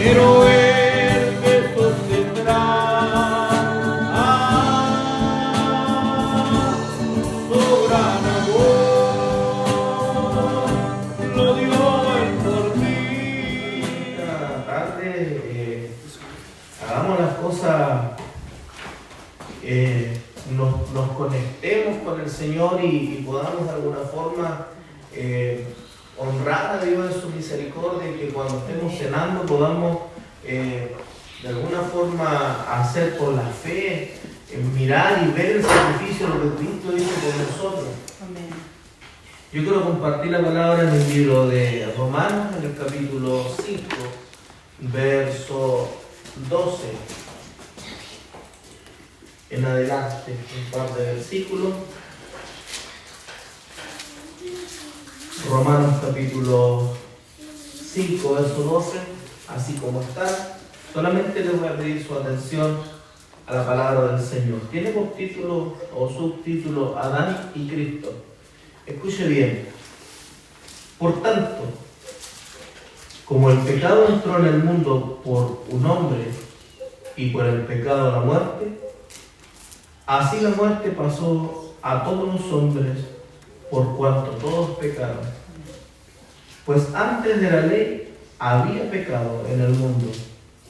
pero Él me sostendrá. Su gran amor lo dio Él por mí. Esta tarde hagamos las cosas, nos conectemos con el Señor y podamos de alguna forma honrar a Dios en su misericordia, y que cuando estemos cenando podamos de alguna forma hacer por la fe, mirar y ver el sacrificio de lo que Cristo hizo por nosotros. Amén. Yo quiero compartir la palabra en el libro de Romanos, en el capítulo 5, verso 12 en adelante, un par de versículos. Romanos capítulo 5, verso 12, así como está. Solamente les voy a pedir su atención a la palabra del Señor. Tiene por título o subtítulo Adán y Cristo. Escuche bien. Por tanto, como el pecado entró en el mundo por un hombre y por el pecado la muerte, así la muerte pasó a todos los hombres por cuanto todos pecaron. Pues antes de la ley había pecado en el mundo,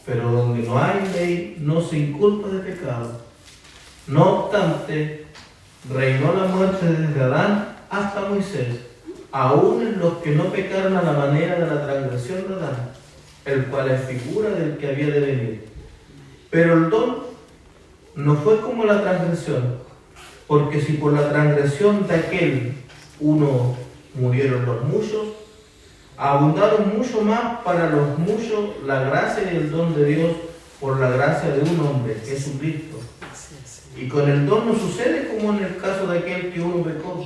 pero donde no hay ley no se inculpa de pecado. No obstante, reinó la muerte desde Adán hasta Moisés, aún en los que no pecaron a la manera de la transgresión de Adán, el cual es figura del que había de venir. Pero el don no fue como la transgresión, porque si por la transgresión de aquel uno murieron los muchos, abundaron mucho más para los muchos la gracia y el don de Dios por la gracia de un hombre, Jesucristo. Y con el don no sucede como en el caso de aquel que uno pecó,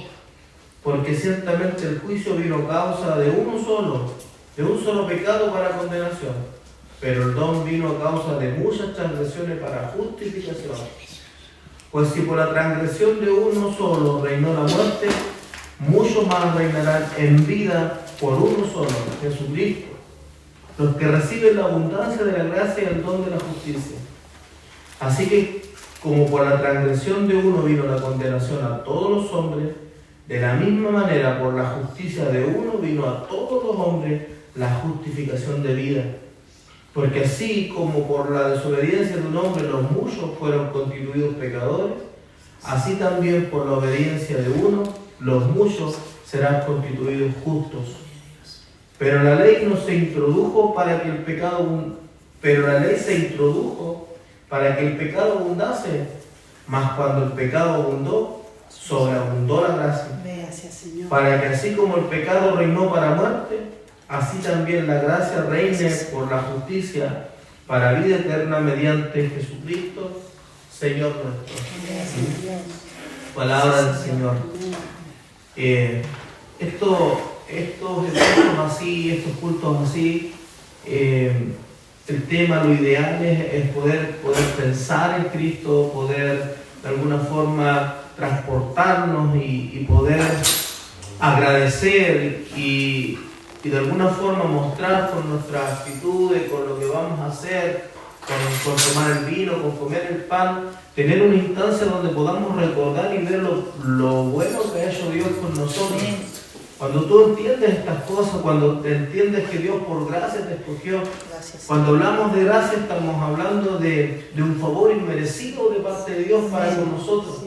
porque ciertamente el juicio vino a causa de un solo pecado para condenación, pero el don vino a causa de muchas transgresiones para justificación. Pues si por la transgresión de uno solo reinó la muerte, mucho más reinarán en vida por uno solo, Jesucristo, los que reciben la abundancia de la gracia y el don de la justicia. Así que, como por la transgresión de uno vino la condenación a todos los hombres, de la misma manera por la justicia de uno vino a todos los hombres la justificación de vida. Porque así como por la desobediencia de un hombre los muchos fueron constituidos pecadores, así también por la obediencia de uno los muchos serán constituidos justos. Pero la ley se introdujo para que el pecado abundase, mas cuando el pecado abundó, sobreabundó la gracia. Gracias, Señor. Para que así como el pecado reinó para muerte, así también la gracia reine por la justicia para vida eterna mediante Jesucristo, Señor nuestro. Palabra del Señor. Estos eventos así, estos cultos así, el tema, lo ideal es poder pensar en Cristo, poder de alguna forma transportarnos y poder agradecer y de alguna forma mostrar con nuestras actitudes, con lo que vamos a hacer, con tomar el vino, con comer el pan, tener una instancia donde podamos recordar y ver lo bueno que ha hecho Dios con nosotros. Cuando tú entiendes estas cosas, cuando te entiendes que Dios por gracia te escogió, cuando hablamos de gracia estamos hablando de un favor inmerecido de parte de Dios para con nosotros.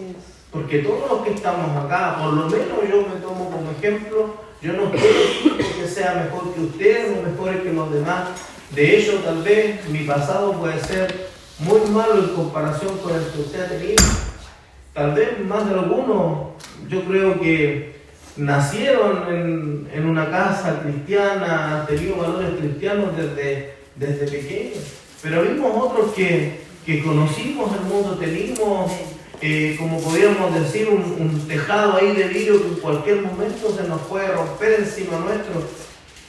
Porque todos los que estamos acá, por lo menos yo me tomo como ejemplo, yo no quiero que sea mejor que ustedes o mejor que los demás. De hecho, tal vez mi pasado puede ser muy malo en comparación con el que usted ha tenido. Tal vez más de algunos, yo creo que nacieron en una casa cristiana, han tenido valores cristianos desde pequeños. Pero vimos otros que conocimos el mundo, teníamos, como podríamos decir, un tejado ahí de vidrio que en cualquier momento se nos puede romper encima nuestro.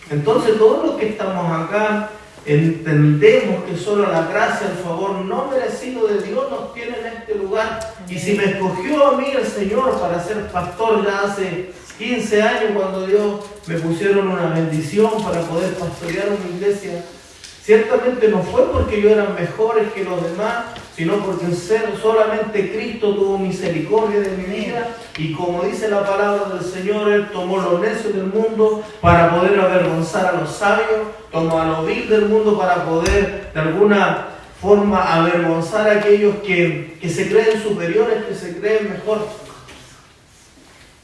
Entonces todos los que estamos acá entendemos que solo la gracia, el favor no merecido de Dios nos tiene en este lugar. Y si me escogió a mí el Señor para ser pastor ya hace 15 años, cuando Dios me pusieron una bendición para poder pastorear una iglesia, Ciertamente no fue porque yo era mejores que los demás, sino porque solamente Cristo tuvo misericordia de mi vida, y como dice la palabra del Señor, Él tomó los necios del mundo para poder avergonzar a los sabios, tomó a los vil del mundo para poder de alguna forma avergonzar a aquellos que se creen superiores, que se creen mejor.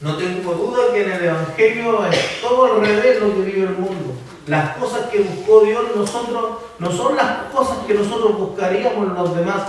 No tengo duda que en el Evangelio es todo al revés lo que vive el mundo. Las cosas que buscó Dios en nosotros no son las cosas que nosotros buscaríamos en los demás.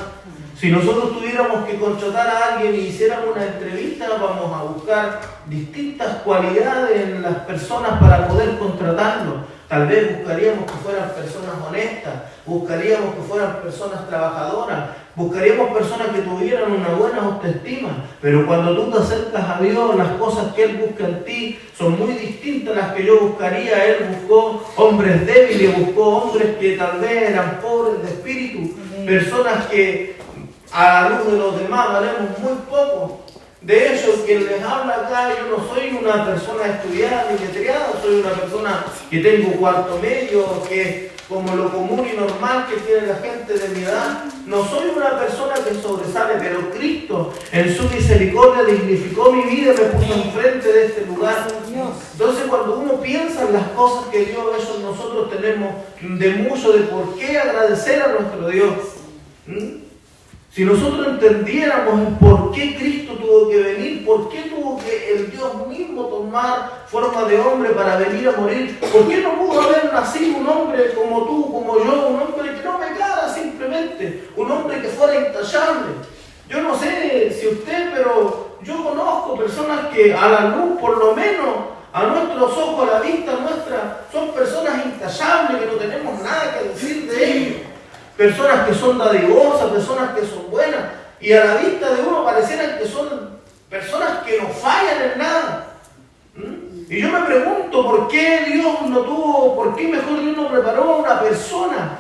Si nosotros tuviéramos que contratar a alguien y hiciéramos una entrevista, vamos a buscar distintas cualidades en las personas para poder contratarlo. Tal vez buscaríamos que fueran personas honestas, buscaríamos que fueran personas trabajadoras, buscaríamos personas que tuvieran una buena autoestima. Pero cuando tú te acercas a Dios, las cosas que Él busca en ti son muy distintas a las que yo buscaría. Él buscó hombres débiles, buscó hombres que tal vez eran pobres de espíritu, personas que a la luz de los demás valemos muy poco. De hecho, quien les habla acá, yo no soy una persona estudiada ni letrada, soy una persona que tengo cuarto medio, que como lo común y normal que tiene la gente de mi edad. No soy una persona que sobresale, pero Cristo en su misericordia dignificó mi vida y me puso enfrente de este lugar. Entonces, cuando uno piensa en las cosas que Dios ha hecho, nosotros tenemos de mucho de por qué agradecer a nuestro Dios. Si nosotros entendiéramos por qué Cristo tuvo que venir, por qué tuvo que el Dios mismo tomar forma de hombre para venir a morir, ¿por qué no pudo haber nacido un hombre como tú, como yo, un hombre que no pecara simplemente, un hombre que fuera intachable? Yo no sé si usted, pero yo conozco personas que a la luz, por lo menos, a nuestros ojos, a la vista nuestra, son personas intachables, que no tenemos nada que decir de ellos. Personas que son dadivosas, personas que son buenas, y a la vista de uno parecieran que son personas que no fallan en nada. Y yo me pregunto por qué Dios no tuvo, por qué mejor Dios no preparó una persona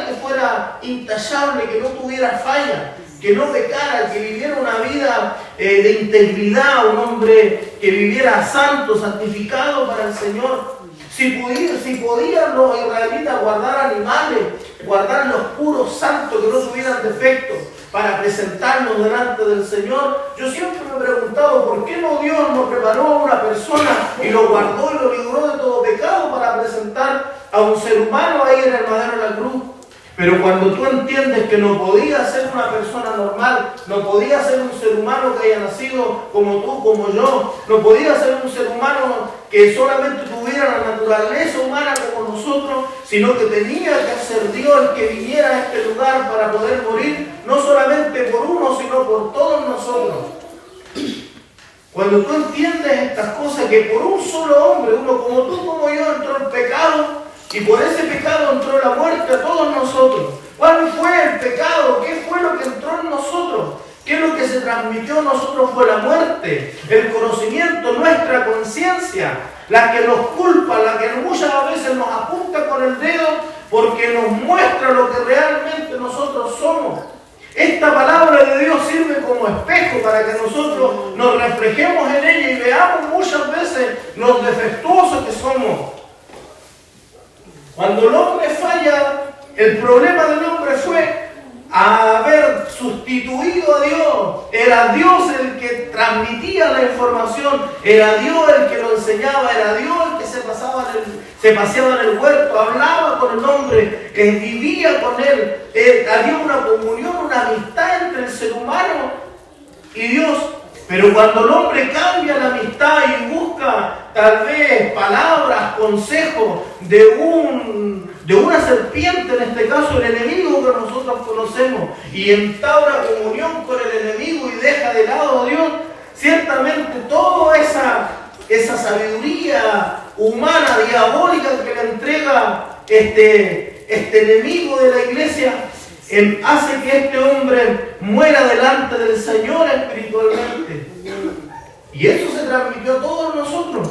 que fuera intachable, que no tuviera falla, que no pecara, que viviera una vida de integridad, un hombre que viviera santo, santificado para el Señor. Si podían los israelitas guardar animales, guardar los puros santos que no tuvieran defectos para presentarnos delante del Señor, yo siempre me he preguntado por qué no Dios nos preparó a una persona y lo guardó y lo libró de todo pecado para presentar a un ser humano ahí en el madero de la cruz. Pero cuando tú entiendes que no podía ser una persona normal, no podía ser un ser humano que haya nacido como tú, como yo, no podía ser un ser humano que solamente tuviera la naturaleza humana como nosotros, sino que tenía que ser Dios el que viniera a este lugar para poder morir, no solamente por uno, sino por todos nosotros. Cuando tú entiendes estas cosas, que por un solo hombre, uno como tú, como yo, entró el pecado, y por ese pecado entró la muerte a todos nosotros. ¿Cuál fue el pecado? ¿Qué fue lo que entró en nosotros? ¿Qué es lo que se transmitió a nosotros? Fue la muerte, el conocimiento, nuestra conciencia, la que nos culpa, la que muchas veces nos apunta con el dedo porque nos muestra lo que realmente nosotros somos. Esta palabra de Dios sirve como espejo para que nosotros nos reflejemos en ella y veamos muchas veces los defectuosos que somos. Cuando el hombre falla, el problema del hombre fue haber sustituido a Dios. Era Dios el que transmitía la información, era Dios el que lo enseñaba, era Dios el que se paseaba en el huerto, hablaba con el hombre, vivía con él, había una comunión, una amistad entre el ser humano y Dios. Pero cuando el hombre cambia la amistad y busca tal vez palabras, consejos de una serpiente, en este caso el enemigo que nosotros conocemos, y entabla comunión con el enemigo y deja de lado a Dios, ciertamente toda esa sabiduría humana, diabólica que le entrega este enemigo de la iglesia, hace que este hombre muera delante del Señor espiritualmente. Y eso se transmitió a todos nosotros.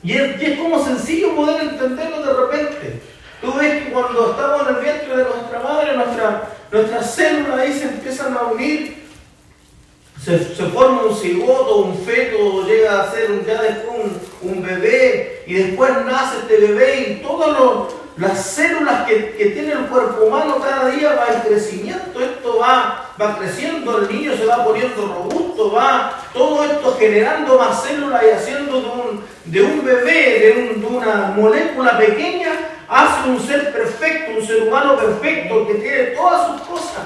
Y es como sencillo poder entenderlo de repente. Tú ves que cuando estamos en el vientre de nuestra madre, nuestras células ahí se empiezan a unir, se forma un cigoto, un feto, llega a ser ya después un bebé, y después nace este bebé y todos las células que tiene el cuerpo humano cada día va en crecimiento. Esto va creciendo, el niño se va poniendo robusto, va todo esto generando más células y haciendo de un bebé, de una molécula pequeña, hace un ser perfecto, un ser humano perfecto que tiene todas sus cosas.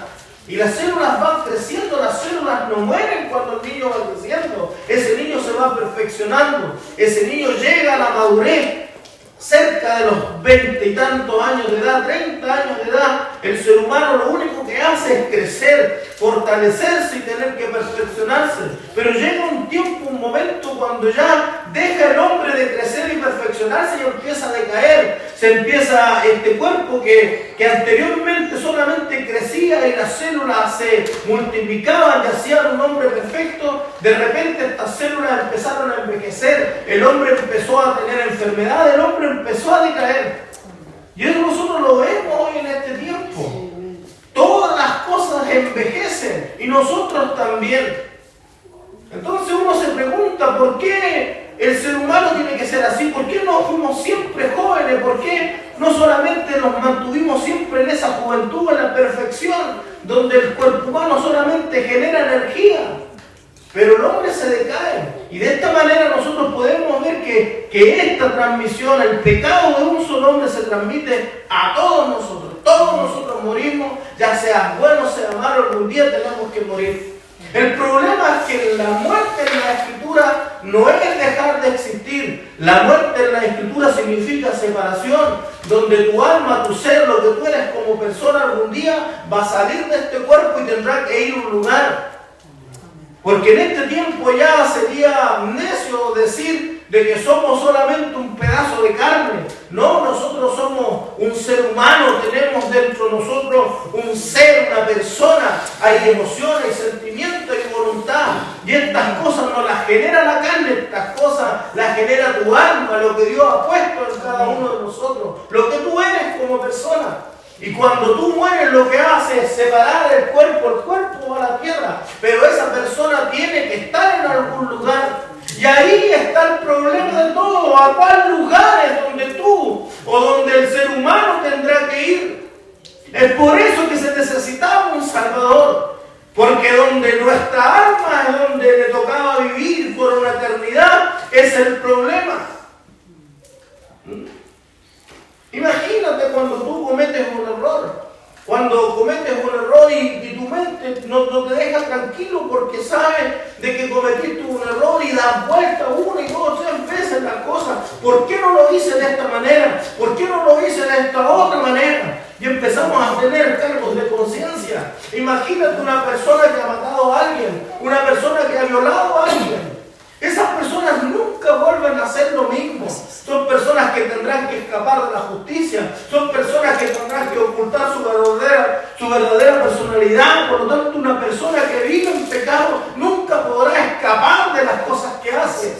Y las células van creciendo, las células no mueren cuando el niño va creciendo. Ese niño se va perfeccionando, ese niño llega a la madurez. Cerca de los 20 y tantos años de edad, 30 años de edad, el ser humano lo único que hace es crecer, fortalecerse y tener que perfeccionarse. Pero llega un tiempo, un momento cuando ya deja el hombre de crecer y perfeccionarse y empieza a decaer. Se empieza este cuerpo que anteriormente solamente crecía y las células se multiplicaban y hacían un hombre perfecto. De repente estas células empezaron a envejecer, el hombre empezó a tener enfermedad, el hombre empezó a decaer. Y eso nosotros lo vemos hoy en este tiempo. Todas las cosas envejecen y nosotros también. Entonces uno se pregunta, ¿por qué el ser humano tiene que ser así? ¿Por qué no fuimos siempre jóvenes? ¿Por qué no solamente nos mantuvimos siempre en esa juventud, en la perfección, donde el cuerpo humano solamente genera energía? Pero el hombre se decae. Y de esta manera nosotros podemos ver que esta transmisión, el pecado de un solo hombre se transmite a todos nosotros. Todos nosotros morimos, ya sea bueno, sea malo, algún día tenemos que morir. El problema es que la muerte en la Escritura no es dejar de existir. La muerte en la Escritura significa separación, donde tu alma, tu ser, lo que tú eres como persona algún día va a salir de este cuerpo y tendrá que ir a un lugar. Porque en este tiempo ya sería necio decir de que somos solamente un pedazo de carne. No, nosotros somos un ser humano, tenemos dentro de nosotros un ser, una persona. Hay emociones, sentimientos y voluntad. Y estas cosas no las genera la carne, estas cosas las genera tu alma, lo que Dios ha puesto en cada uno de nosotros, lo que tú eres como persona. Y cuando tú mueres, lo que hace es separar el cuerpo va a la tierra, pero esa persona tiene que estar en algún lugar. Y ahí está el problema de todo. ¿A cuál lugar es donde tú o donde el ser humano tendrá que ir? Es por eso que se necesitaba un Salvador, porque donde nuestra alma es donde le tocaba vivir por una eternidad, es el problema. Imagínate cuando tú cometes un error. Cuando cometes un error y tu mente no te deja tranquilo porque sabes de que cometiste un error y das vuelta una y dos, 3 veces la cosa. ¿Por qué no lo hice de esta manera? ¿Por qué no lo hice de esta otra manera? Y empezamos a tener cargos de conciencia. Imagínate una persona que ha matado a alguien, una persona que ha violado a alguien. Esas personas nunca vuelven a hacer lo mismo. Son personas que tendrán que escapar de la justicia. Son personas que tendrán que ocultar su verdadera personalidad. Por lo tanto, una persona que vive en pecado nunca podrá escapar de las cosas que hace.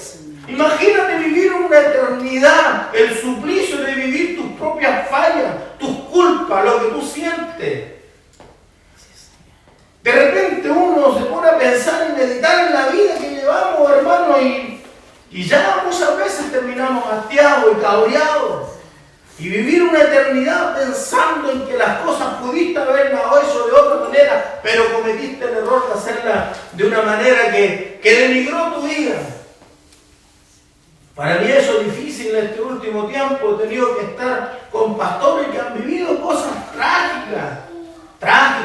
Imagínate vivir una eternidad, el suplicio de vivir tus propias fallas, tus culpas, lo que tú sientes. De repente uno se pone a pensar y meditar en la vida que llevamos, hermano, y ya muchas veces terminamos hastiados y cabreados. Y vivir una eternidad pensando en que las cosas pudiste haberlas hecho de otra manera, pero cometiste el error de hacerlas de una manera que denigró tu vida. Para mí eso es difícil en este último tiempo. He tenido que estar con pastores que han vivido cosas trágicas,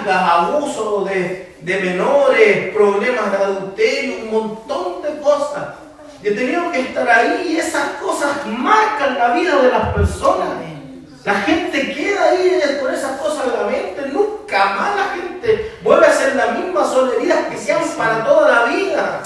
abusos de menores, problemas de adulterio, un montón de cosas. Y he tenido que estar ahí y esas cosas marcan la vida de las personas. La gente queda ahí con esas cosas en la mente. Nunca más la gente vuelve a hacer las mismas heridas que sean para toda la vida.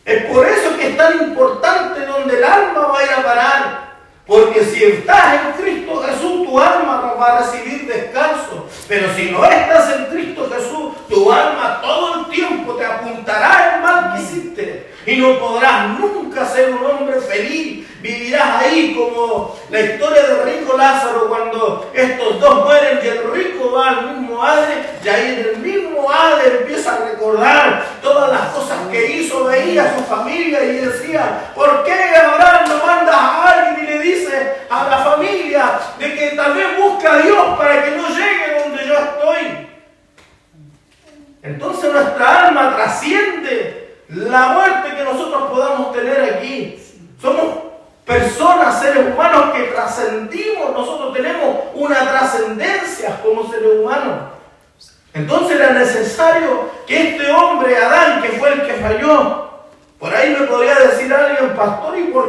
Es por eso que es tan importante donde el alma va a ir a parar. Porque si estás en Cristo Jesús, tu alma va a recibir descanso. Pero si no estás en Cristo Jesús, tu alma todo el tiempo te apuntará el mal que hiciste. Y no podrás nunca ser un hombre feliz. Vivirás ahí como la historia de rico Lázaro, cuando estos dos mueren y el rico va al mismo Hades, y ahí en el mismo Hades empieza a recordar todas las cosas que hizo, veía a su familia y decía, ¿por qué Abraham no manda a alguien y le dice a la familia de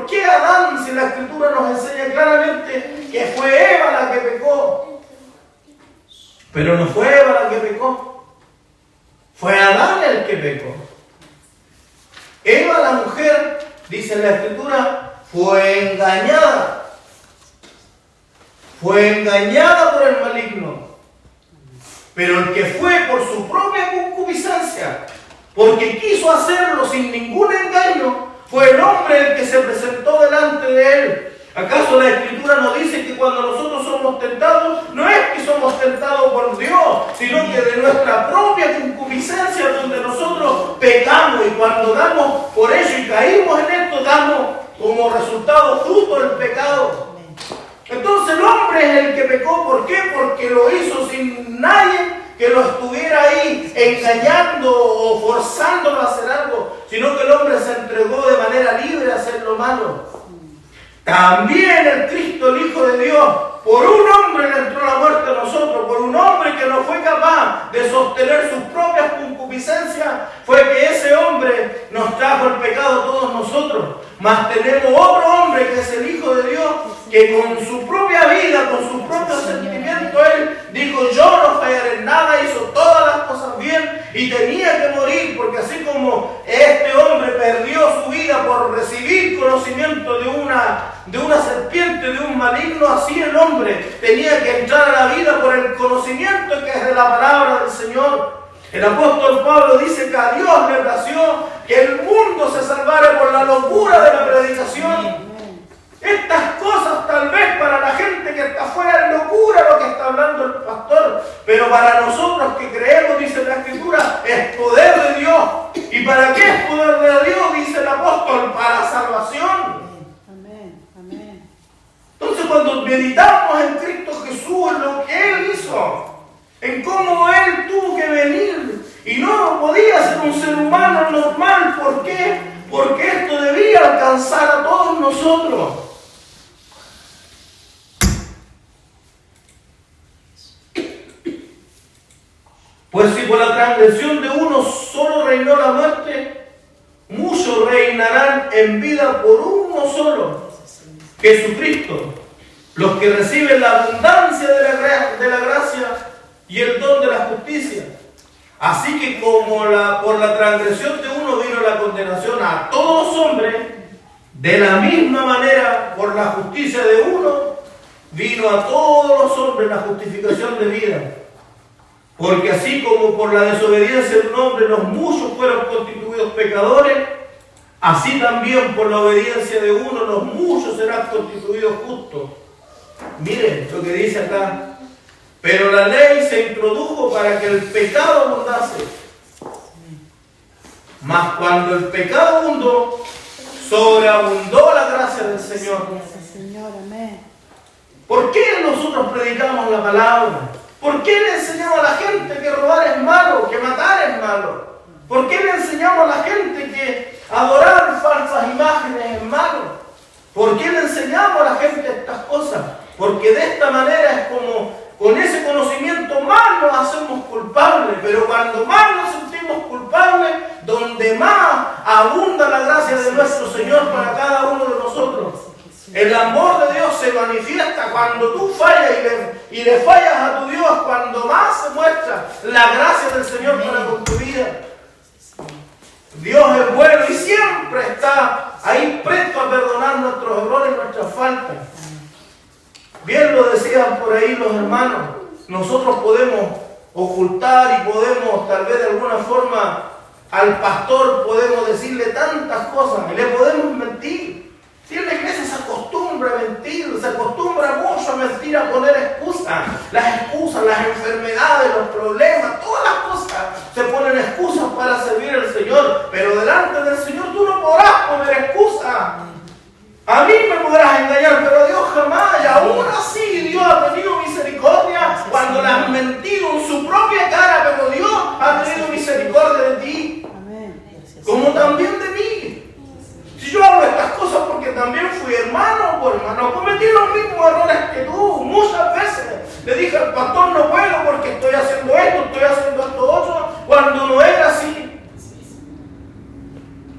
¿por qué Adán si la Escritura nos enseña claramente que fue Eva la que pecó? Pero no fue Eva la que pecó. Fue Adán el que pecó. Eva, la mujer, dice la Escritura, fue engañada. Fue engañada por el maligno. Pero el que fue por su propia concupiscencia, porque quiso hacerlo sin ningún engaño, fue el hombre el que se presentó delante de él. ¿Acaso la Escritura nos dice que cuando nosotros somos tentados, no es que somos tentados por Dios, sino que de nuestra propia concupiscencia donde nosotros pecamos, y cuando damos por ello y caímos en esto, damos como resultado fruto del pecado? Entonces el hombre es el que pecó. ¿Por qué? Porque lo hizo sin nadie que lo estuviera ahí engañando o forzándolo a hacer algo, sino que el hombre se entregó de manera libre a hacer lo malo. También el Cristo, el Hijo de Dios, por un hombre le entró la muerte a nosotros, por un hombre que no fue capaz de sostener sus propias concupiscencias, fue que ese hombre nos trajo el pecado a todos nosotros. Mas tenemos otro hombre que es el Hijo de Dios, que con su propia vida, con sus propios sentimientos, él dijo: yo no fallaré en nada, hizo todas las cosas bien y tenía que morir, porque así como este hombre perdió su vida por recibir conocimiento de una serpiente, de un maligno, así el hombre tenía que entrar a la vida por el conocimiento que es de la palabra del Señor. El apóstol Pablo dice que a Dios le plació que el mundo se salvara por la locura de la predicación. Estas cosas tal vez para la gente que está fuera es locura lo que está hablando el pastor, pero para nosotros que creemos, dice la Escritura, es poder de Dios. ¿Y para qué es poder de Dios? Dice el apóstol: para salvación. Amén, amén. Entonces cuando meditamos en Cristo Jesús, en lo que Él hizo, en cómo Él tuvo que venir y no podía ser un ser humano normal. ¿Por qué? Porque esto debía alcanzar a todos nosotros. Pues si por la transgresión de uno solo reinó la muerte, muchos reinarán en vida por uno solo, Jesucristo, los que reciben la abundancia de la gracia y el don de la justicia. Así que como por la transgresión de uno vino la condenación a todos los hombres, de la misma manera por la justicia de uno vino a todos los hombres la justificación de vida. Porque así como por la desobediencia de un hombre los muchos fueron constituidos pecadores, así también por la obediencia de uno los muchos serán constituidos justos. Miren lo que dice acá: pero la ley se introdujo para que el pecado abundase. Mas cuando el pecado abundó, sobreabundó la gracia del Señor. Señor, amén. ¿Por qué nosotros predicamos la palabra? ¿Por qué le enseñamos a la gente que robar es malo, que matar es malo? ¿Por qué le enseñamos a la gente que adorar falsas imágenes es malo? ¿Por qué le enseñamos a la gente estas cosas? Porque de esta manera es como con ese conocimiento más nos hacemos culpables, pero cuando más nos sentimos culpables, donde más abunda la gracia de nuestro Señor para cada uno de nosotros. El amor de Dios se manifiesta cuando tú fallas y le fallas a tu Dios, cuando más se muestra la gracia del Señor para con tu vida. Dios es bueno y siempre está ahí presto a perdonar nuestros errores y nuestras faltas. Bien lo decían por ahí los hermanos, nosotros podemos ocultar y podemos tal vez de alguna forma al pastor podemos decirle tantas cosas y le podemos mentir. Si en la iglesia se acostumbra a mentir, se acostumbra mucho a mentir, a poner excusas, las enfermedades, los problemas, todas las cosas se ponen excusas para servir al Señor, pero delante del Señor tú no podrás poner excusas. A mí me podrás engañar, pero a Dios jamás. Y aún así Dios ha tenido misericordia cuando le has mentido en su propia cara, pero Dios ha tenido misericordia de ti, como también de mí. Si yo hago estas cosas porque también fui hermano por hermano, cometí los mismos errores que tú. Muchas veces le dije al pastor: no puedo porque estoy haciendo esto otro, cuando no era así.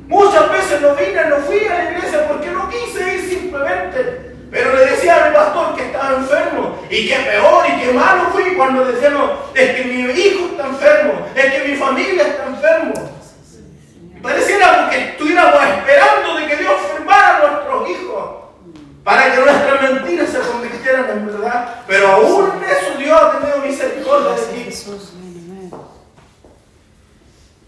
Muchas veces no fui a la iglesia porque no quise y qué peor y qué malo fui cuando decíamos, es que mi hijo está enfermo, es que mi familia está enfermo. Pareciera que estuviéramos esperando de que Dios enfermara a nuestros hijos para que nuestras mentiras se convirtieran en verdad. Pero aún en eso Dios ha tenido misericordia de ti. Jesús, amén, amén.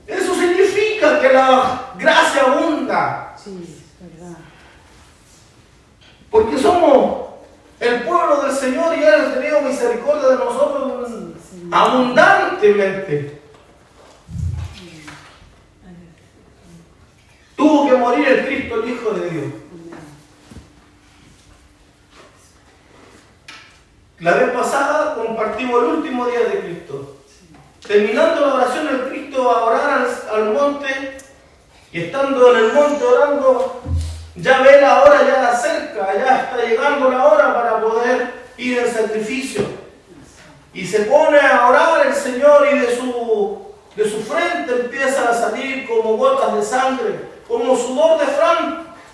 Eso significa que la gracia abunda. Sí, es verdad. Porque somos el pueblo del Señor y Él ha tenido misericordia de nosotros abundantemente. Tuvo que morir el Cristo, el Hijo de Dios. La vez pasada compartimos el último día de Cristo. Terminando la oración, el Cristo va a orar al monte y estando en el monte orando, ya ve la hora ya cerca, ya está llegando la hora para poder ir en sacrificio. Y se pone a orar el Señor y de su frente empiezan a salir como gotas de sangre, como sudor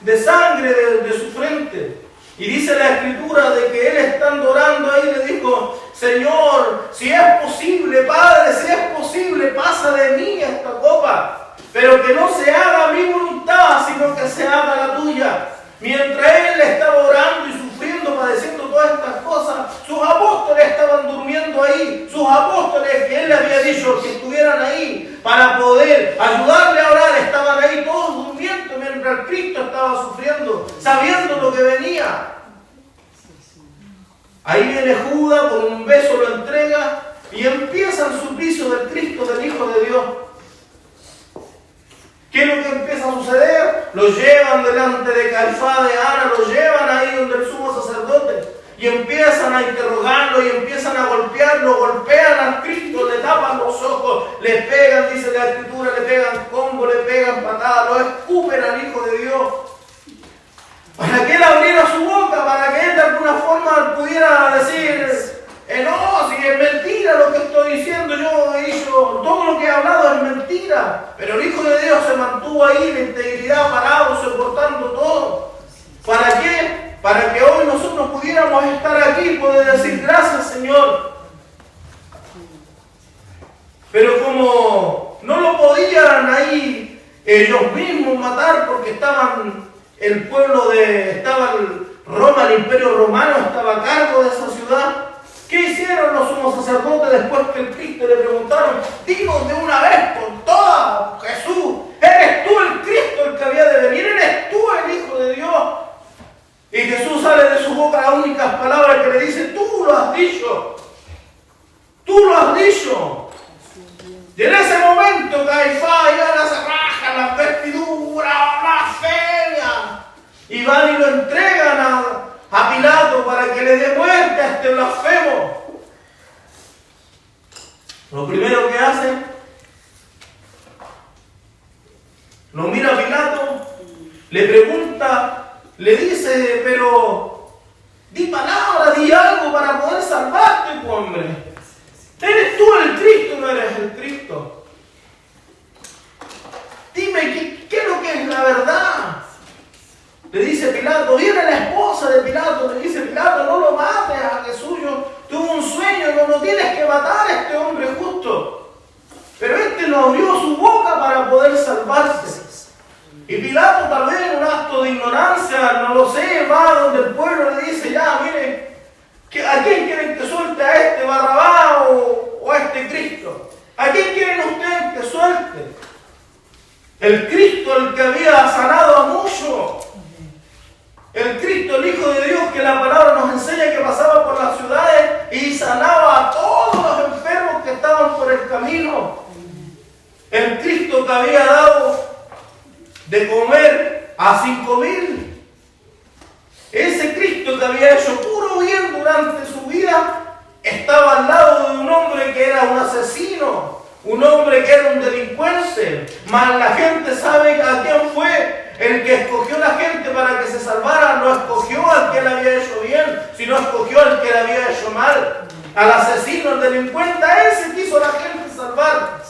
de sangre de su frente. Y dice la Escritura de que él estando orando ahí le dijo, Señor, si es posible, Padre, si es posible, pasa de mí esta copa, pero que no se haga mi voluntad, sino que se haga la tuya. Mientras él estaba orando y sufriendo, padeciendo todas estas cosas, sus apóstoles estaban durmiendo ahí. Sus apóstoles que él le había dicho que estuvieran ahí para poder ayudarle a orar, estaban ahí todos durmiendo mientras Cristo estaba sufriendo, sabiendo lo que venía. Ahí viene Judas, con un beso lo entrega y empieza el suplicio del Cristo, del Hijo de Dios. ¿Qué es lo que empieza a suceder? Lo llevan delante de Caifás, de Ana, lo llevan ahí donde el sumo sacerdote y empiezan a interrogarlo y empiezan a golpearlo, golpean al Cristo, le tapan los ojos, le pegan, dice la Escritura, le pegan combo, le pegan patadas, lo escupen al Hijo de Dios. Para que él abriera su boca, para que él de alguna forma pudiera decir, no, si es mentira lo que estoy diciendo, yo he dicho, todo lo que he hablado es mentira. Pero el Hijo de Dios se mantuvo ahí en integridad, parado, soportando todo. ¿Para qué? Para que hoy nosotros pudiéramos estar aquí y poder decir gracias, Señor. Pero como no lo podían ahí ellos mismos matar porque estaban Roma, el Imperio Romano estaba a cargo de esa ciudad. ¿Qué hicieron los sumos sacerdotes después que el Cristo le preguntaron? Dinos de una vez por todas, Jesús, ¿eres tú el Cristo el que había de venir? ¿Eres tú el Hijo de Dios? Y Jesús sale de su boca las únicas palabras que le dice, tú lo has dicho. Tú lo has dicho. Y en ese momento Caifás y Ana se rajan las vestiduras, blasfemia. Y van y lo entregan a Pilato para que le dé muerte a este blasfemo. Lo primero que hace, lo mira Pilato, le pregunta, le dice, pero di palabra, di algo para poder salvarte, hombre. ¿Eres tú el Cristo o no eres el Cristo? Dime, ¿qué es lo que es la verdad? Le dice Pilato, viene la esposa de Pilato, le dice Pilato, no lo mates a Jesús, tuvo un sueño, no tienes que matar a este hombre justo. Pero este no abrió su boca para poder salvarse. Y Pilato tal vez en un acto de ignorancia, no lo sé, va donde el pueblo le dice, ya, mire, ¿a quién quieren que suelte? ¿A este Barrabás o a este Cristo? ¿A quién quieren ustedes que suelte? El Cristo, el que había sanado a muchos. El Cristo, el Hijo de Dios, que la palabra nos enseña que pasaba por las ciudades y sanaba a todos los enfermos que estaban por el camino. El Cristo que había dado de comer a 5,000. Ese Cristo que había hecho puro bien durante su vida estaba al lado de un hombre que era un asesino, un hombre que era un delincuente. Mas la gente sabe a quién fue. El que escogió a la gente para que se salvara no escogió al que le había hecho bien, sino escogió al que le había hecho mal. Al asesino, al delincuente, a él se quiso la gente salvar.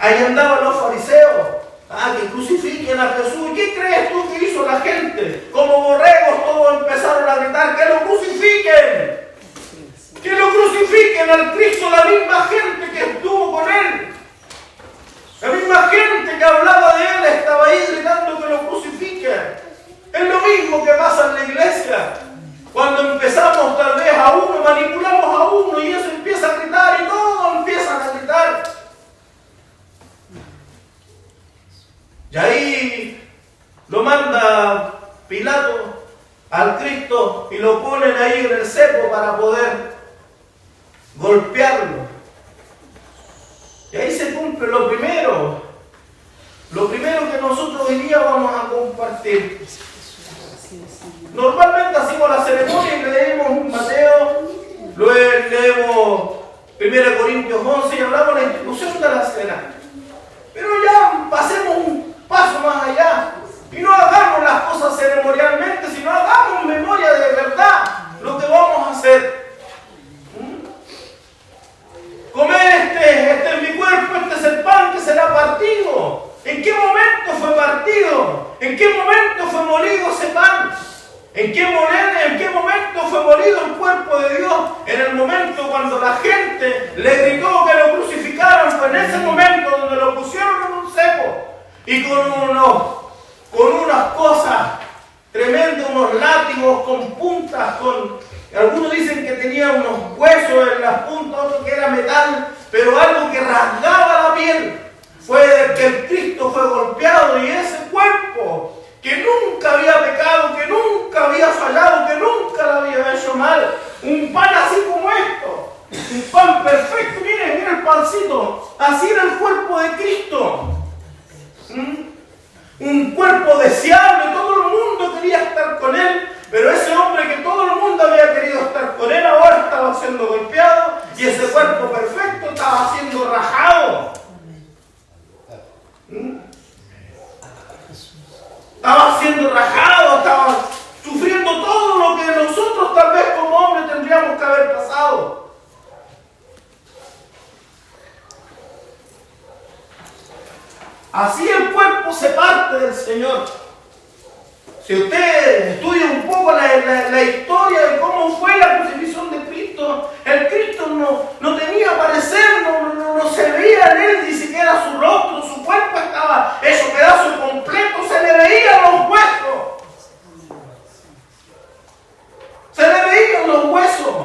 Ahí andaban los fariseos. Que crucifiquen a Jesús. ¿Y qué crees tú que hizo la gente? Como borregos todos empezaron a gritar que lo crucifiquen. al Cristo y lo ponen ahí en el cepo para poder golpearlo. Y ahí se cumple lo primero que nosotros hoy día vamos a compartir. Normalmente hacemos la ceremonia y leemos Mateo, luego leemos 1 Corintios 11 y hablamos de la institución de la cena. Pero ya pasemos un paso más allá y no hagamos las cosas ceremonialmente, sino hagamos memoria de verdad lo que vamos a hacer. Comer este es mi cuerpo, este es el pan que será partido. ¿En qué momento fue partido? ¿En qué momento fue molido ese pan? ¿En qué momento fue molido el cuerpo de Dios? En el momento cuando la gente le gritó que lo crucificaron, fue en ese momento donde lo pusieron en un cepo y con unas cosas tremendas, unos látigos con puntas, algunos dicen que tenía unos huesos en las puntas, otros que era metal, pero algo que rasgaba la piel. Fue que el Cristo fue golpeado y ese cuerpo que nunca había pecado, que nunca había fallado, que nunca lo había hecho mal, un pan así como esto, un pan perfecto, miren el pancito, así era el cuerpo de Cristo. Un cuerpo deseable, todo el mundo quería estar con él, pero ese hombre que todo el mundo había querido estar con él ahora estaba siendo golpeado y ese cuerpo perfecto estaba siendo rajado. Estaba siendo rajado, estaba sufriendo todo lo que nosotros tal vez como hombres tendríamos que haber pasado. Así el cuerpo se parte del Señor. Si usted estudia un poco la historia de cómo fue la crucifixión de Cristo, el Cristo no tenía parecer, no se veía en él ni siquiera su rostro, su cuerpo estaba hecho pedazo completo, se le veían los huesos. Se le veían los huesos.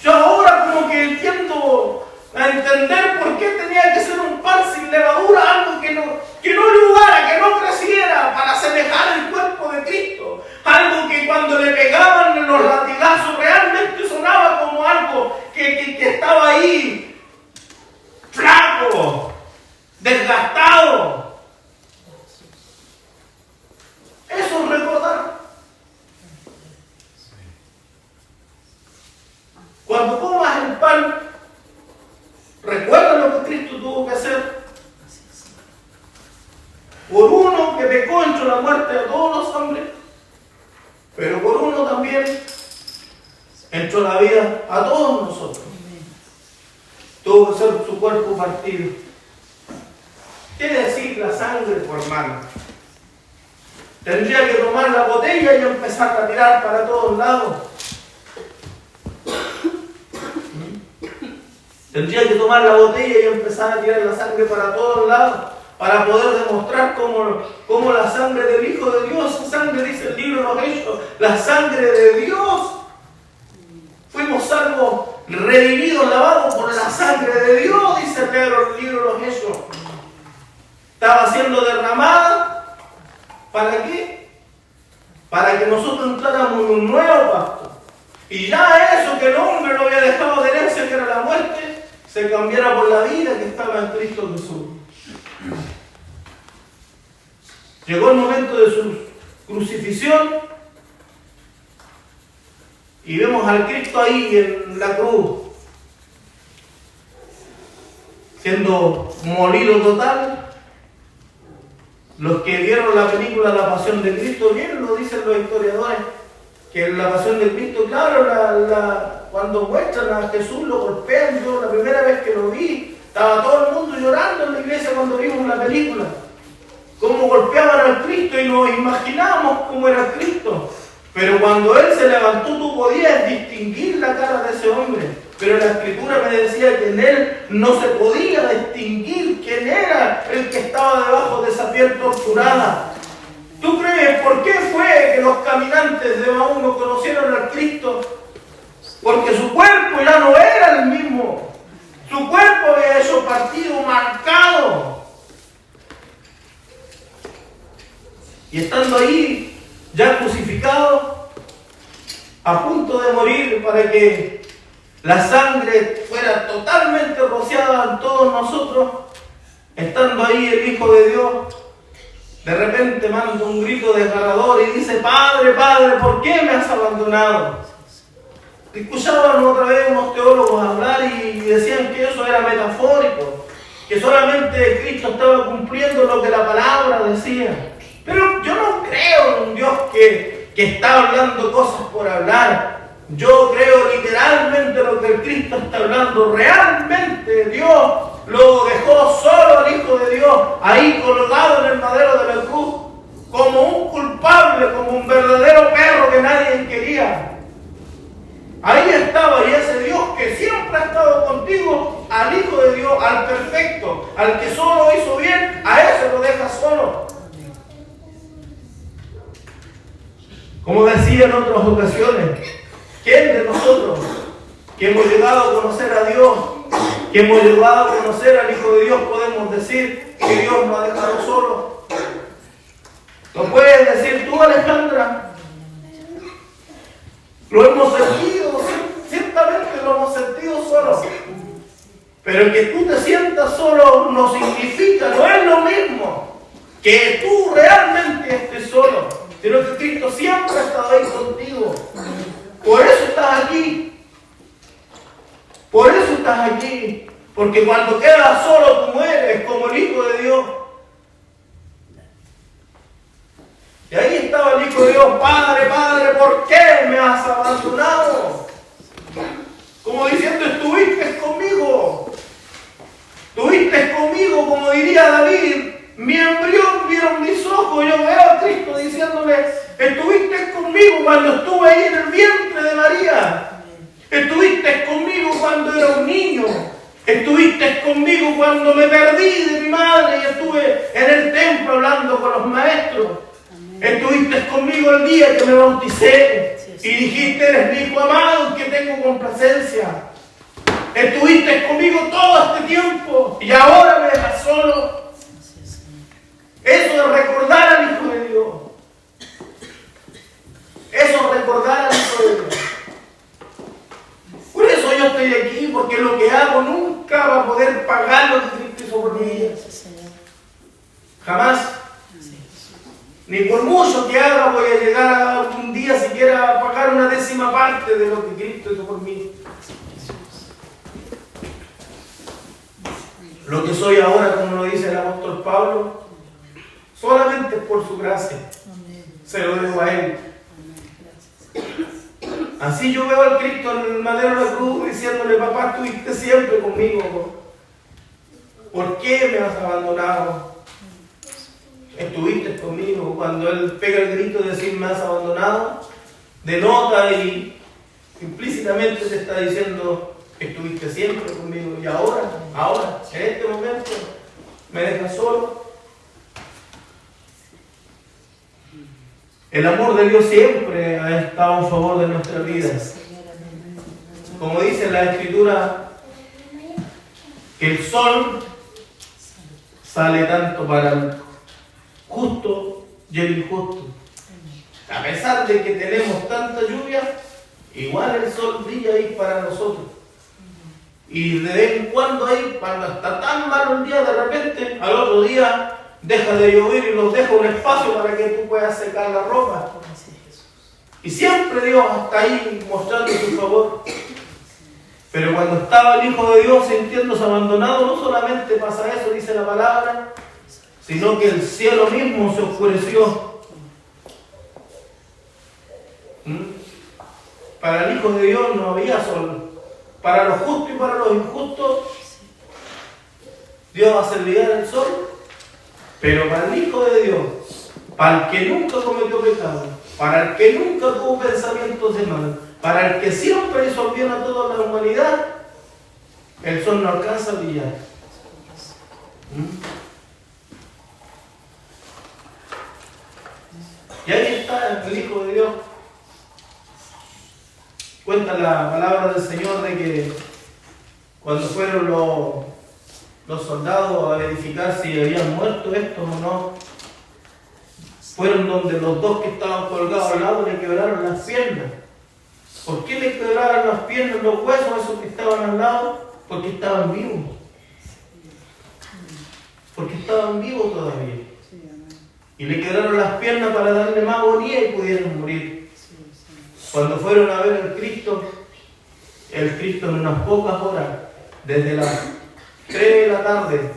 Yo ahora como que entiendo a entender por qué tenía que ser un pan sin levadura, algo que no ayudara, que no creciera para asemejar el cuerpo de Cristo. Algo que cuando le pegaban los latigazos realmente sonaba como algo que estaba ahí, flaco, desgastado. Eso es recordar. Cuando comas el pan, recuerda lo que Cristo tuvo que hacer por uno que pecó, entró la muerte a todos los hombres, pero por uno también entró la vida a todos nosotros. Tuvo que ser su cuerpo partido. Quiere decir la sangre, por hermano. Tendría que tomar la botella y empezar a tirar para todos lados. Tendría que tomar la botella y empezar a tirar la sangre para todos lados, para poder demostrar cómo la sangre del Hijo de Dios, esa sangre, dice el libro de los Hechos, la sangre de Dios. Fuimos salvos, redimidos, lavados por la sangre de Dios, dice Pedro en el libro de los Hechos. Estaba siendo derramada, ¿para qué? Para que nosotros entráramos en un nuevo pacto. Y ya eso que el hombre lo había dejado de herencia, que era la muerte, se cambiara por la vida que estaba en Cristo Jesús. Llegó el momento de su crucifixión y vemos al Cristo ahí en la cruz, siendo molido total. Los que vieron la película La Pasión de Cristo, bien lo dicen los historiadores, que en La Pasión de Cristo, claro, cuando muestran a Jesús lo golpean. Yo la primera vez que lo vi, estaba todo el mundo llorando en la iglesia cuando vimos la película. Cómo golpeaban al Cristo y nos imaginábamos cómo era Cristo. Pero cuando Él se levantó, tú podías distinguir la cara de ese hombre. Pero la Escritura me decía que en Él no se podía distinguir quién era el que estaba debajo de esa piel torturada. ¿Tú crees por qué fue que los caminantes de Emaús no conocieron al Cristo? Porque su cuerpo ya no era el mismo. Su cuerpo había hecho partido, marcado. Y estando ahí, ya crucificado, a punto de morir para que la sangre fuera totalmente rociada en todos nosotros, estando ahí el Hijo de Dios, de repente manda un grito desgarrador y dice: Padre, Padre, ¿por qué me has abandonado? Escuchaban otra vez unos teólogos hablar y decían que eso era metafórico, que solamente Cristo estaba cumpliendo lo que la palabra decía. Pero yo no creo en un Dios que está hablando cosas por hablar. Yo creo literalmente lo que el Cristo está hablando. Realmente Dios lo dejó solo al Hijo de Dios, ahí colgado en el madero de la cruz, como un culpable, como un verdadero perro que nadie quería. Ahí estaba, y ese Dios que siempre ha estado contigo, al Hijo de Dios, al perfecto, al que solo hizo bien, a ese lo deja solo. Como decía en otras ocasiones, ¿quién de nosotros que hemos llegado a conocer a Dios, que hemos llegado a conocer al Hijo de Dios, podemos decir que Dios nos ha dejado solo? ¿Lo puedes decir tú, Alejandra? Lo hemos sentido, ciertamente lo hemos sentido solo. Pero el que tú te sientas solo no significa, no es lo mismo que tú realmente estés solo, sino que Cristo siempre ha estado ahí contigo. Por eso estás aquí. Por eso estás aquí. Porque cuando quedas solo tú mueres como el Hijo de Dios. Y ahí estaba el Hijo de Dios: Padre, Padre, ¿por qué me has abandonado? Como diciendo: estuviste conmigo. Estuviste conmigo, como diría David. Mi embrión vieron mis ojos. Yo veo a Cristo diciéndole: estuviste conmigo cuando estuve ahí en el vientre de María. Estuviste conmigo cuando era un niño. Estuviste conmigo cuando me perdí de mi madre y estuve en el templo hablando con los maestros. Estuviste conmigo el día que me bauticé y dijiste: eres mi hijo amado en que tengo complacencia. Estuviste conmigo todo este tiempo y ahora me dejas solo. Eso es recordar al Hijo de Dios. Eso es recordar al Hijo de Dios. Por eso yo estoy aquí, porque lo que hago nunca va a poder pagar lo que Cristo hizo por mí. Jamás. Ni por mucho que haga voy a llegar a algún día siquiera a pagar una décima parte de lo que Cristo hizo por mí. Lo que soy ahora, como lo dice el apóstol Pablo, solamente por su gracia. Se lo debo a Él. Así yo veo al Cristo en el madero de la cruz diciéndole: papá, estuviste siempre conmigo. ¿Por qué me has abandonado? Estuviste conmigo. Cuando Él pega el grito de decir: me has abandonado, denota y implícitamente te está diciendo: estuviste siempre conmigo. Y ahora, en este momento, me dejas solo. El amor de Dios siempre ha estado en favor de nuestras vidas. Como dice la Escritura, que el sol sale tanto para el justo y el injusto. A pesar de que tenemos tanta lluvia, igual el sol brilla ahí para nosotros. Y de vez en cuando ahí, cuando está tan malo el día, de repente, al otro día deja de llover y nos deja un espacio para que tú puedas secar la ropa. Y siempre Dios está ahí mostrando su favor. Pero cuando estaba el Hijo de Dios sintiéndose abandonado, no solamente pasa eso, dice la palabra, sino que el cielo mismo se oscureció. Para el Hijo de Dios no había sol. Para los justos y para los injustos, Dios va a hacer brillar el sol. Pero para el Hijo de Dios, para el que nunca cometió pecado, para el que nunca tuvo pensamientos de mal, para el que siempre hizo bien a toda la humanidad, el sol no alcanza a brillar. Y ahí está el Hijo de Dios. Cuenta la palabra del Señor de que cuando fueron los soldados a verificar si habían muerto estos o no, fueron donde los dos que estaban colgados al lado le quebraron las piernas. ¿Por qué le quebraron las piernas, los huesos a esos que estaban al lado? Porque estaban vivos. Porque estaban vivos todavía. Sí, amén. Y le quebraron las piernas para darle más agonía y pudieron morir. Cuando fueron a ver al Cristo, el Cristo en unas pocas horas, desde las 3 de la tarde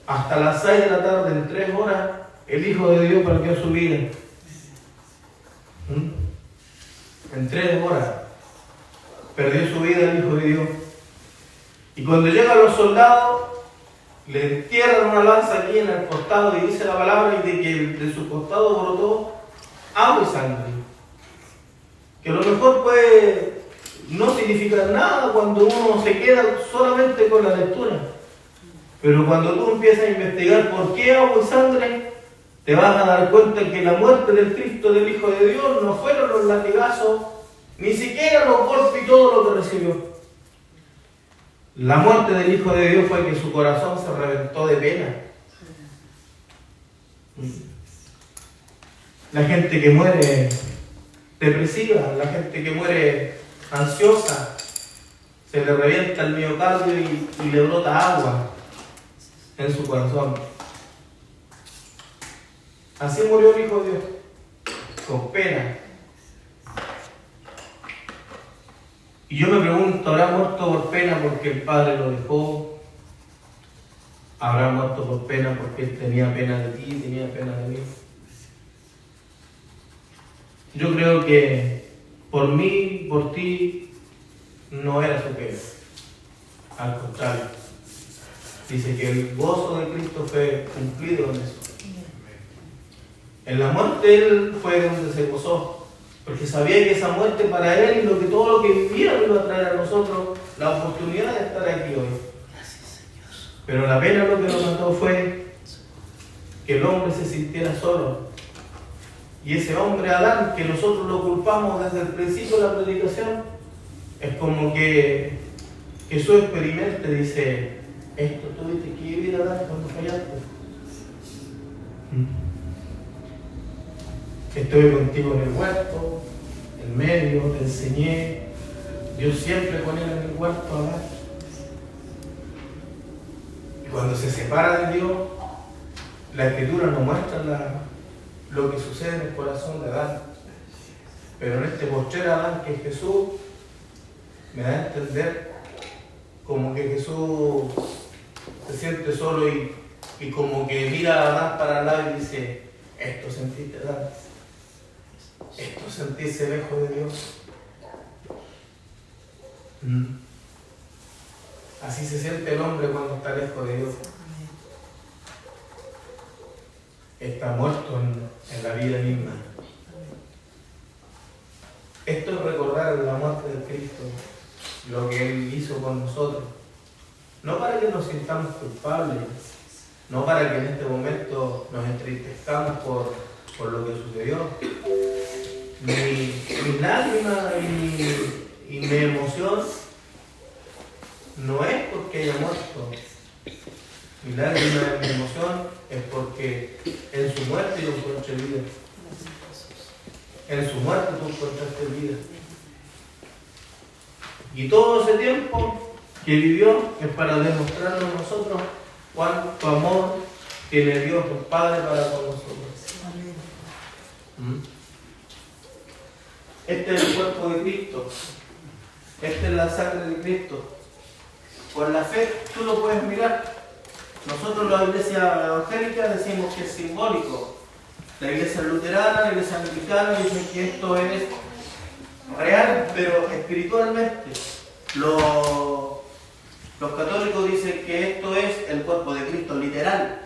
hasta las 6 de la tarde, en 3 horas, el Hijo de Dios perdió su vida. En 3 horas perdió su vida el Hijo de Dios. Y cuando llegan los soldados, le entierran una lanza aquí en el costado y dice la palabra y de que de su costado brotó agua y sangre. Que a lo mejor puede no significar nada cuando uno se queda solamente con la lectura. Pero cuando tú empiezas a investigar por qué agua y sangre, te vas a dar cuenta que la muerte del Cristo, del Hijo de Dios, no fueron los latigazos, ni siquiera los golpes y todo lo que recibió. La muerte del Hijo de Dios fue que su corazón se reventó de pena. La gente que muere depresiva, la gente que muere ansiosa, se le revienta el miocardio y le brota agua en su corazón. Así murió el Hijo de Dios, con pena. Y yo me pregunto, ¿habrá muerto por pena porque el Padre lo dejó? ¿Habrá muerto por pena porque él tenía pena de ti, tenía pena de mí? Yo creo que por mí, por ti, no era su pena. Al contrario, dice que el gozo de Cristo fue cumplido en eso. En la muerte él fue donde se gozó, porque sabía que esa muerte para él y todo lo que vivía lo iba a traer a nosotros la oportunidad de estar aquí hoy. Pero la pena lo que nos mató fue que el hombre se sintiera solo. Y ese hombre Adán, que nosotros lo culpamos desde el principio de la predicación, es como que Jesús experimente, dice, esto tuviste que vivir, Adán, cuando fallaste. Estuve contigo en el huerto, en medio, te enseñé, Dios siempre con él en el huerto, Adán. Y cuando se separa de Dios, la Escritura nos muestra lo que sucede en el corazón de Adán. Pero en este postrer Adán, que es Jesús, me da a entender como que Jesús se siente solo y como que mira a Adán para el lado y dice, esto sentiste, Adán, esto sentiste lejos de Dios. Así se siente el hombre cuando está lejos de Dios. Está muerto en la vida misma. Esto es recordar la muerte de Cristo, lo que Él hizo con nosotros. No para que nos sintamos culpables, no para que en este momento nos entristezcamos por lo que sucedió. Mi lágrima y mi emoción no es porque haya muerto. Mi lágrima y mi emoción es porque en su muerte yo encontré vida. En su muerte tú encontraste vida. Y todo ese tiempo que vivió es para demostrarnos a nosotros cuánto amor tiene Dios, el Padre, para con nosotros. Este es el cuerpo de Cristo. Esta es la sangre de Cristo. Por la fe tú lo puedes mirar. Nosotros la iglesia evangélica decimos que es simbólico. La iglesia luterana, la iglesia anglicana dicen que esto es real, pero espiritualmente. Los católicos dicen que esto es el cuerpo de Cristo, literal.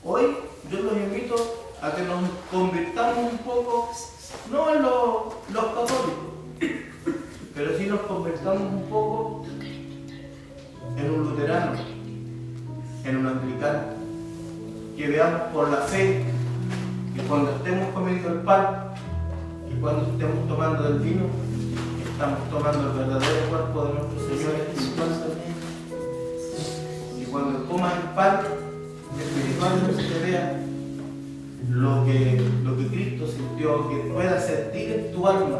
Hoy yo los invito a que nos convirtamos un poco, no en los católicos, pero sí nos convirtamos un poco en un luterano, en un anglicano, que veamos por la fe que cuando estemos comiendo el pan y cuando estemos tomando el vino, estamos tomando el verdadero cuerpo de nuestro Señor espiritual. Y cuando tomas el pan espiritualmente se vea lo que Cristo sintió, que pueda sentir en tu alma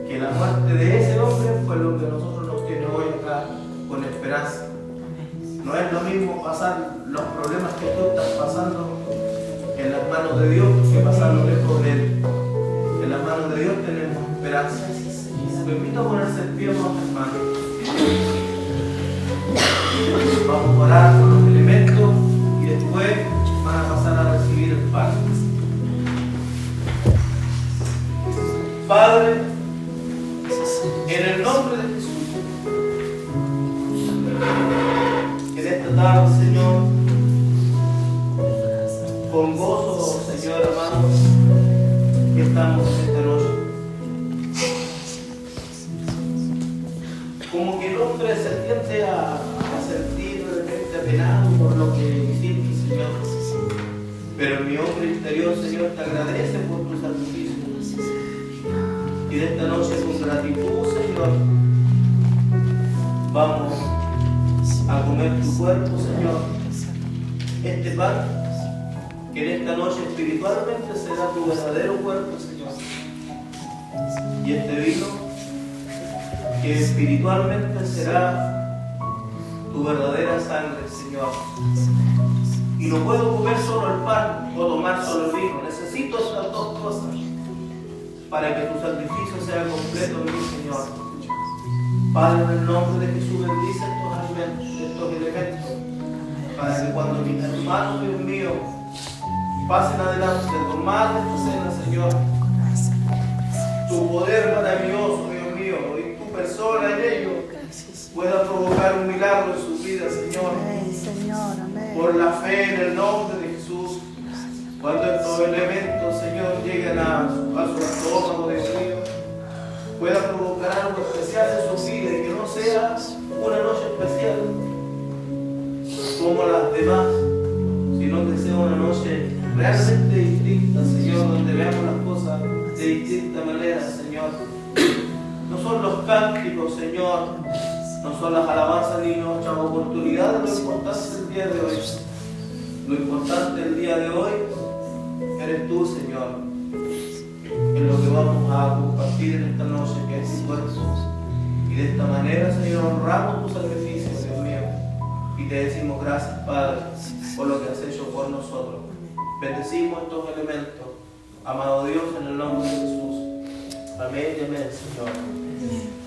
que la muerte de ese hombre fue lo que nosotros nos tiene hoy acá con esperanza. No es lo mismo pasar los problemas que tú estás pasando en las manos de Dios que pasarlo lejos de Él. En las manos de Dios tenemos esperanza. Te invito a ponerse en pie, hermanos. Vamos a orar con los elementos y después van a pasar a recibir el pan. Padre, en el nombre de Jesús, en esta tarde, Señor, con gozo, Señor amado, que estamos en esta noche. Como que el hombre se tiende a sentir de repente apenado por lo que hiciste, Señor. Pero mi hombre interior, Señor, te agradece por tu sacrificio. Y de esta noche con gratitud, Señor, vamos a comer tu cuerpo, Señor. Este pan, que en esta noche espiritualmente será tu verdadero cuerpo, Señor. Y este vino, que espiritualmente será tu verdadera sangre, Señor. Y no puedo comer solo el pan o tomar solo el vino. Necesito estas dos cosas para que tu sacrificio sea completo en mí, Señor. Padre, en el nombre de Jesús, bendice estos elementos, para que cuando mis hermanos, Dios mío, pasen adelante a tomar de esta cena, Señor, tu poder maravilloso, Dios mío, y tu persona en ellos pueda provocar un milagro en sus vidas, Señor. Por la fe en el nombre de Jesús. Cuando estos elementos, Señor, lleguen a su estómago, Dios mío, pueda provocar algo especial en su vida y que no sea una noche especial como las demás, sino que sea una noche realmente distinta, Señor, donde veamos las cosas de distinta manera, Señor. No son los cánticos, Señor, no son las alabanzas ni nuestras oportunidades lo importante el día de hoy. Lo importante el día de hoy eres tú, Señor, en lo que vamos a compartir en esta noche, que es tu cuerpo. Y de esta manera, Señor, honramos tu sacrificio, Dios mío, y te decimos gracias, Padre, por lo que has hecho por nosotros. Bendecimos estos elementos, amado Dios, en el nombre de Jesús. Amén y amén, Señor.